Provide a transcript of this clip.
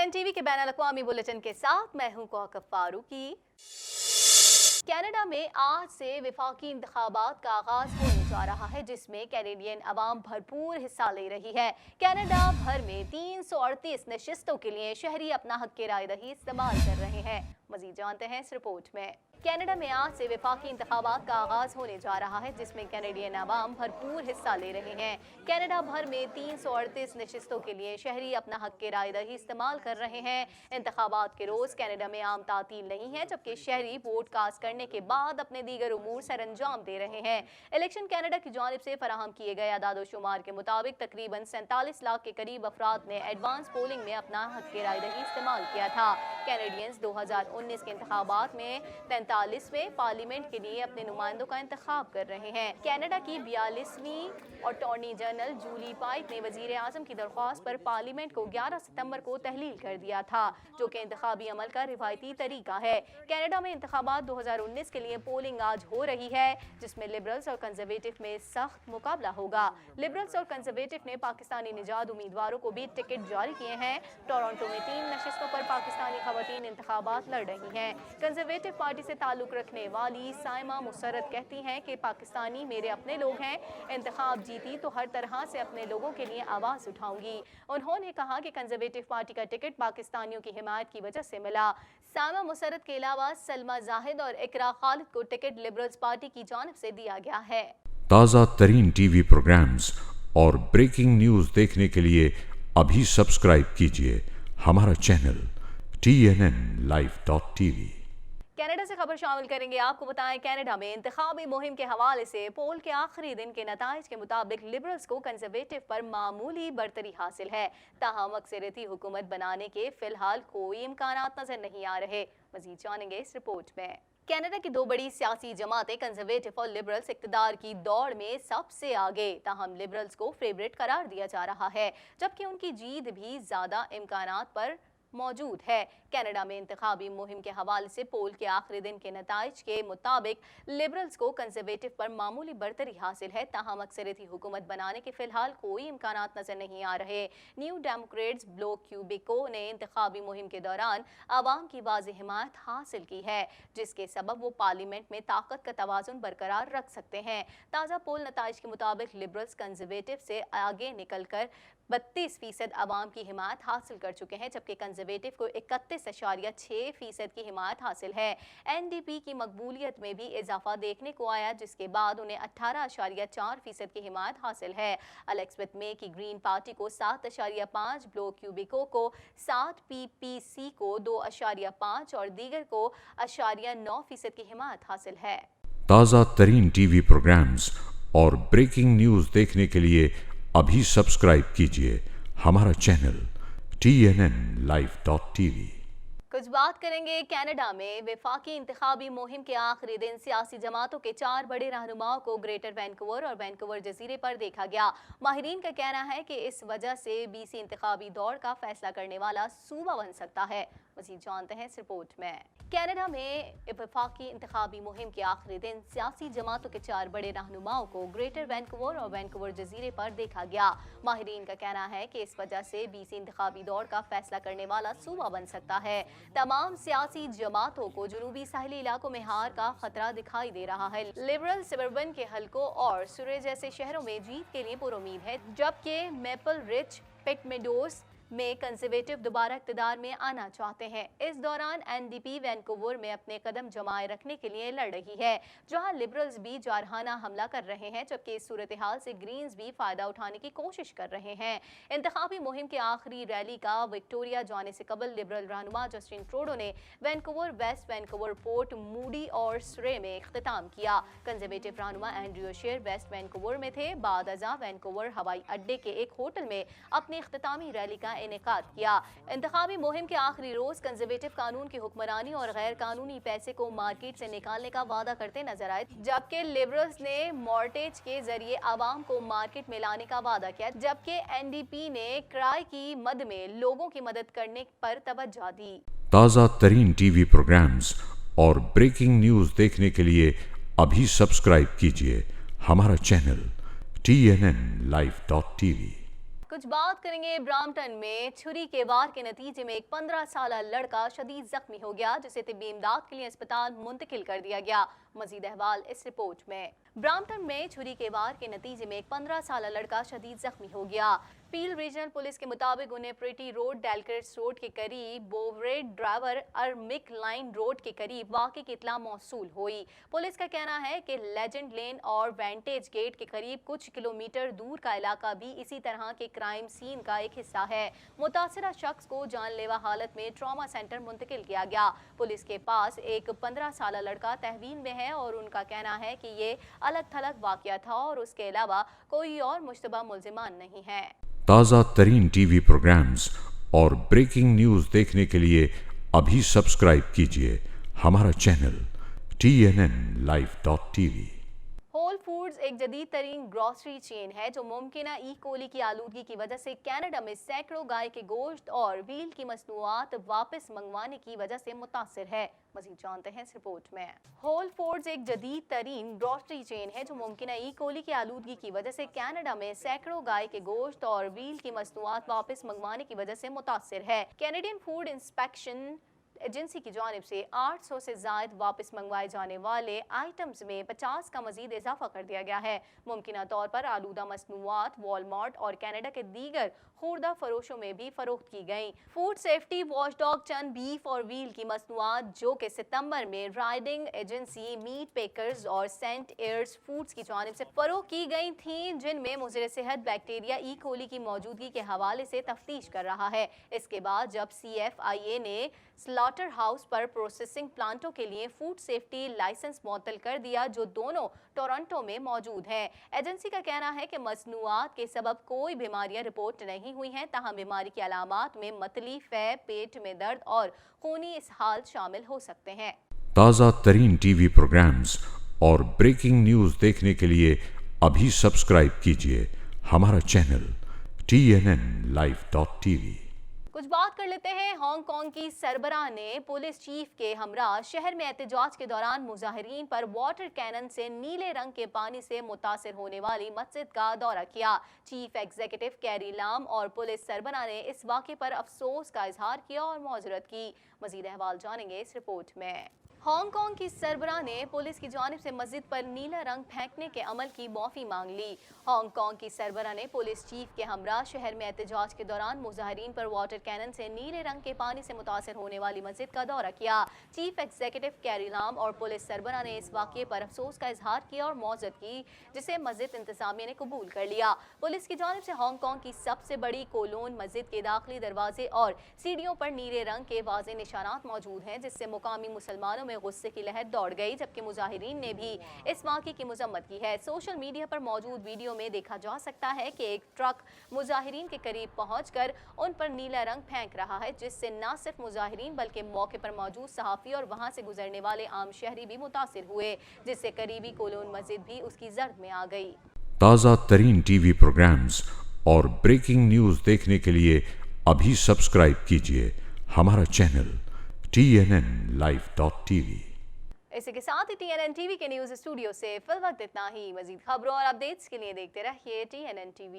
TN TV के बैनुल-अक़वामी bulletin के साथ मैं हूं कौकब फारूकी। कनाडा में आज से वफाकी इंतखाबात का आगाज होने जा रहा है, जिसमें कैनेडियन अवाम भरपूर हिस्सा ले रही है। कनाडा भर में 338 नशिस्तों के लिए शहरी अपना हक राय दही इस्तेमाल कर रहे हैं। मजीद जानते हैं इस रिपोर्ट में। कनाडा में आज से वफाकी इंतखाबात का आगाज होने जा रहा है, जिसमें कैनेडियन अवाम भरपूर हिस्सा ले रहे हैं। कनाडा भर में 338 नशिस्तों के लिए शहरी अपना हक राय दही इस्तेमाल कर रहे हैं। इंतखाबात के रोज कनाडा में आम तातील नहीं है, जबकि शहरी वोट कास्ट करने के बाद अपने दीगर उमूर सर अंजाम दे रहे हैं। इलेक्शन कनाडा की जानिब से फराहम किए गए अदाद शुमार के मुताबिक तकरीबन 47 लाख के करीब अफराद ने एडवांस पोलिंग में अपना हक राय दही इस्तेमाल किया था। कैनेडियंस 2019 के इंतखाबात में 43वें पार्लियामेंट के लिए अपने नुमाइंदों का इंतखाब कर रहे हैं। कनाडा की 42वीं अटॉर्नी जनरल जूली पाइप ने वजीर आजम की दरख्वास्त पर पार्लियामेंट को 11 सितंबर को तहलील कर दिया था, जो कि इंतखाबी अमल का रिवायती तरीका है। कनाडा में इंतखाबात 2019 के लिए पोलिंग आज हो रही है, जिसमें लिबरल्स और कंजर्वेटिव में सख्त मुकाबला होगा। लिबरल्स और कंजर्वेटिव ने पाकिस्तानी निजात उम्मीदवारों को भी टिकट जारी किए हैं। टोरंटो में 3 नशिस्तों पर पाकिस्तानी खवातीन इंतखाबात लड़ रही हैं। कंजर्वेटिव पार्टी से ताल्लुक रखने वाली साइमा मुसर्रत कहती हैं कि पाकिस्तानी मेरे अपने लोग हैं, इंतखाब जीती तो हर तरह से अपने लोगों के लिए आवाज़ उठाऊंगी। उन्होंने कहा कि कंजर्वेटिव पार्टी का टिकट पाकिस्तानियों की हिमायत की वजह से मिला। साइमा मुसर्रत के अलावा सलमा जाहिद और इकरा खालिद को टिकट लिबरल्स पार्टी की जानिब से दिया गया है। ताज़ा तरीन टीवी प्रोग्राम्स और ब्रेकिंग न्यूज़ देखने के लिए अभी सब्सक्राइब कीजिए हमारा चैनल TNNlive.tv। कनाडा से खबर शामिल करेंगे। आपको बताएं, कनाडा में इंतखाबी मुहिम के हवाले से पोल के आखिरी दिन के नताइज के मुताबिक लिबरल्स को कंजर्वेटिव पर मामूली बरतरी हासिल है। ताहम अक्सरियती हुकूमत बनाने के फिलहाल कोई इम्कानात नजर नहीं आ रहे। मजीद जानेंगे इस रिपोर्ट में। कनाडा की 2 बड़ी सियासी जमातें कंजर्वेटिव और लिबरल्स इक्तदार की दौड़ में सबसे आगे, ताहम लिबरल्स को फेवरेट करार दिया जा रहा है, जबकि उनकी जीत भी ज्यादा इम्कानात पर मौजूद है। कनाडा में इंतखाबी मुहिम के हवाले से पोल के आखिरी दिन के नताइज के मुताबिक लिबरल्स को कंजर्वेटिव पर मामूली बरतरी हासिल है, ताहम अक्सरियती हुकूमत बनाने के फिलहाल कोई इम्कानात नजर नहीं आ रहे। न्यू डेमोक्रेट्स ब्लॉक क्यूबिको ने इंतखाबी मुहिम के दौरान आवाम की वाज़ेह हिमायत हासिल की है, जिसके सबब वो पार्लियामेंट में ताकत का तवाज़ुन बरकरार रख सकते हैं। ताज़ा पोल नताइज के मुताबिक लिबरल्स कंजर्वेटिव से आगे निकल कर 32% आवाम की हिमायत हासिल कर चुके हैं, जबकि कंजर्वेटिव को 31.6% की हिमायत हासिल है। NDP की मकबूलियत में भी इजाफा देखने को आया, जिसके बाद उन्हें 18.4% की हिमायत हासिल है। एलेक्सबेथ मे की ग्रीन पार्टी को 7.5, ब्लॉक क्यूबिको को 7, PPC को 2.5 और दीगर को 0.9% की हिमायत हासिल है। ताज़ा तरीन टीवी प्रोग्राम्स और ब्रेकिंग न्यूज़ देखने के लिए अभी सब्सक्राइब कीजिए हमारा चैनल TNNlive.tv। कुछ बात करेंगे कनाडा में वफाकी इंतखाबी मुहिम के आखिरी दिन सियासी जमातों के 4 बड़े रहनुमाओं को ग्रेटर वैंकूवर और वैंकूवर जजीरे पर देखा गया। माहिरीन का कहना है कि इस वजह से BC इंतखाबी दौड़ का फैसला करने वाला सूबा बन सकता है। मज़ीद जानते हैं इस रिपोर्ट में। कनाडा में वफाकी इंतखाबी मुहिम के आखिरी दिन सियासी जमातों के 4 बड़े रहनुमाओं को ग्रेटर वैंकूवर और वैंकूवर जजीरे पर देखा गया। माहिरीन का कहना है कि इस वजह से BC इंतखाबी दौड़ का फैसला करने वाला सूबा बन सकता है। तमाम सियासी जमातों को जुनूबी साहिली इलाकों में हार का खतरा दिखाई दे रहा है। लिबरल सबर्बन के हलकों और सुरे जैसे शहरों में जीत के लिए पुरुमीद है, जबकि मेपल रिच, पिट मेडोज में कंजर्वेटिव दोबारा इक़्तिदार में आना चाहते हैं। इस दौरान NDP वैंकूवर में अपने कदम जमाए रखने के लिए लड़ रही है, जहां लिबरल्स भी जारहाना हमला कर रहे हैं, जबकि इस सूरत हाल से ग्रीन्स भी फायदा उठाने की कोशिश कर रहे हैं। इंतखाबी मुहिम के आखिरी रैली का विक्टोरिया जाने से कबल लिबरल रहनुमा जस्टिन ट्रूडो ने Vancouver West, Vancouver Port Moody और सुरे में इख्तिताम किया। कंजर्वेटिव रहनुमा एंड्रयू शेर वेस्ट वैंकूवर में थे। बाद अज़ा वैंकूवर हवाई अड्डे के एक होटल में अपनी इख्तितामी रैली का इनेकाद किया। इंतखाबी मुहिम के आखिरी रोज कंजर्वेटिव कानून की हुक्मरानी और गैर कानूनी पैसे को मार्केट से निकालने का वादा करते नजर आए, जबकि लिबरल्स ने मॉर्टेज के जरिए आवाम को मार्केट में लाने का वादा किया, जबकि NDP ने किराए की मद में लोगों की मदद करने पर तवज्जो दी। ताज़ा तरीन टीवी प्रोग्राम्स और ब्रेकिंग न्यूज़ देखने के लिए अभी सब्सक्राइब कीजिए हमारा चैनल TNNlive.tv। कुछ बात करेंगे ब्राम्पटन में छुरी के वार के नतीजे में एक 15 साला लड़का शदीद जख्मी हो गया, जिसे तिब्बी इमदाद के लिए अस्पताल मुंतकिल कर दिया गया। मजीद अहवाल इस रिपोर्ट में। ब्राम्पटन में छुरी के वार के नतीजे में एक 15 साला लड़का शदीद जख्मी हो गया। पील रीजनल पुलिस के मुताबिक उन्हें प्रिटी रोड, डेलक्रिट्स रोड के करीब बोवरेड ड्राइवर अर्मिक लाइन रोड के करीब वाक़े की इत्तला मौसूल हुई। पुलिस का कहना है कि लेजेंड लेन और वेंटेज गेट के करीब कुछ किलोमीटर दूर का इलाका भी इसी तरह के क्राइम सीन का एक हिस्सा है। मुतासिरा शख्स को जानलेवा हालत में ट्रॉमा सेंटर मुंतकिल किया गया। पुलिस के पास एक 15 साला लड़का तहवीन में है और उनका कहना है कि ये अलग थलग वाक़या था और उसके अलावा कोई और मुश्तबा मुल्जिमान नहीं है। ताज़ा तरीन टीवी प्रोग्राम्स और ब्रेकिंग न्यूज़ देखने के लिए अभी सब्सक्राइब कीजिए हमारा चैनल TNNlive.tv। होल फूड्स एक जदीद तरीन ग्रोसरी चेन है जो मुमकिना ई कोली की आलूदगी की वजह से कनाडा में सैकड़ों गाय के गोश्त और व्हील की मसनूआत वापस मंगवाने की वजह से मुतासिर है। मज़ीद जानते हैं इस रिपोर्ट में। होल फूड्स एक जदीद तरीन ग्रोसरी चेन है जो मुमकिना ई कोली की आलूदगी की वजह से कनाडा में सैकड़ों गाय के गोश्त और व्हील की मसनूआत वापस मंगवाने की वजह से मुतासिर है। कैनेडियन फूड इंस्पेक्शन एजेंसी की जानिब से 800 से ज़ायद वापस मंगवाए जाने वाले आइटम्स में 50 का मजीद इजाफा कर दिया गया है। मुमकिना तौर पर आलूदा मसनूआत वॉलमार्ट और कनाडा के दीगर खुर्दा फरोशों में भी फरोख्त की गई। फूड सेफ्टी वॉचडॉग चंद बीफ और व्हील की मसनूआत जो कि सितंबर में राइडिंग एजेंसी मीट पेकर्स और सेंट एयर्स फूड्स की जानिब से फरोख्त की गई थी, जिनमें मुज़र सेहत बैक्टीरिया ई कोली की मौजूदगी के हवाले से तफ्तीश कर रहा है। इसके बाद जब CFIA ने स्लॉटर हाउस पर प्रोसेसिंग प्लांटों के लिए फूड सेफ्टी लाइसेंस मुअत्तल कर दिया, जो दोनों टोरंटो में मौजूद है। एजेंसी का कहना है कि मसनूआत के सबब कोई बीमारियां रिपोर्ट नहीं हुई हैं, ताहम बीमारी की अलामात में मतली, फै, पेट में दर्द और खूनी इसहाल शामिल हो सकते हैं। ताज़ा तरीन टीवी प्रोग्राम्स और ब्रेकिंग न्यूज़ देखने के लिए अभी सब्सक्राइब कीजिए हमारा चैनल TNNlive.tv। कुछ बात कर लेते हैं हांगकांग की सरबराह ने पुलिस चीफ के हमरा शहर में एहतजाज के दौरान मुजाहिरीन पर वाटर कैनन से नीले रंग के पानी से मुतासिर होने वाली मस्जिद का दौरा किया। चीफ एग्जीक्यूटिव कैरी लाम और पुलिस सरबराह ने इस वाक़े पर अफसोस का इजहार किया और मौजरत की। मजीद अहवाल जानेंगे इस रिपोर्ट में। हांगकांग की सरबराह ने पुलिस की जानिब से मस्जिद पर नीला रंग फेंकने के अमल की माफ़ी मांग ली। हांगकांग की सरबराह ने पुलिस चीफ के हमरा शहर में एहतजाज के दौरान मुजाहिरीन पर वाटर कैनन से नीले रंग के पानी से मुतासिर होने वाली मस्जिद का दौरा किया। चीफ एग्जीक्यूटिव कैरी लाम और पुलिस सरबराह ने इस वाक़े पर अफसोस का इजहार किया और मौजरत की, जिसे मस्जिद इंतजामिया ने कबूल कर लिया। पुलिस की जानिब से हांगकांग की सबसे बड़ी कोलोन मस्जिद के दाखिली दरवाजे और सीढ़ियों पर नीले रंग के वाज़े निशानात मौजूद हैं, जिससे मुकामी मुसलमानों में गुस्से की लहर दौड़ गई, जबकि मुजाहिरीन ने भी इस वाक़े की मजम्मत की है। सोशल मीडिया पर मौजूद वीडियो में देखा जा सकता है कि एक ट्रक मुजाहिरीन के करीब पहुंचकर उन पर नीला रंग फेंक रहा है, जिससे न सिर्फ मुजाहिरीन बल्कि मौके पर मौजूद सहाफ़ी और वहां से गुजरने वाले आम शहरी भी मुतासिर हुए, जिससे करीबी कोलोन मस्जिद भी उसकी जर्द में आ गई। ताज़ा तरीन टीवी प्रोग्राम्स और ब्रेकिंग न्यूज़ देखने के लिए अभी सब्सक्राइब कीजिए हमारा चैनल TNNlive.tv। इसी के साथ ही TNN TV के न्यूज़ स्टूडियो से फिल वक्त इतना ही। मजीद खबरों और अपडेट्स के लिए देखते रहिए TNN TV।